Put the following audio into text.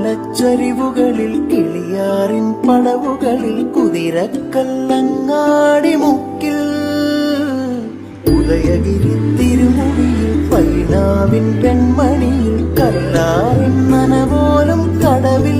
കുയിലുമലച്ചരിവുകളിൽ കിളിയാറിൻ പടവുകളിൽ കുതിരക്കല്ലങ്ങാടി മുക്കിൽ Udayagiri തിരുമുടിയിൽ പൈനാവിൻ പെൺമണിയിൽ കല്ലാറിൻ നനപോലും Kadavil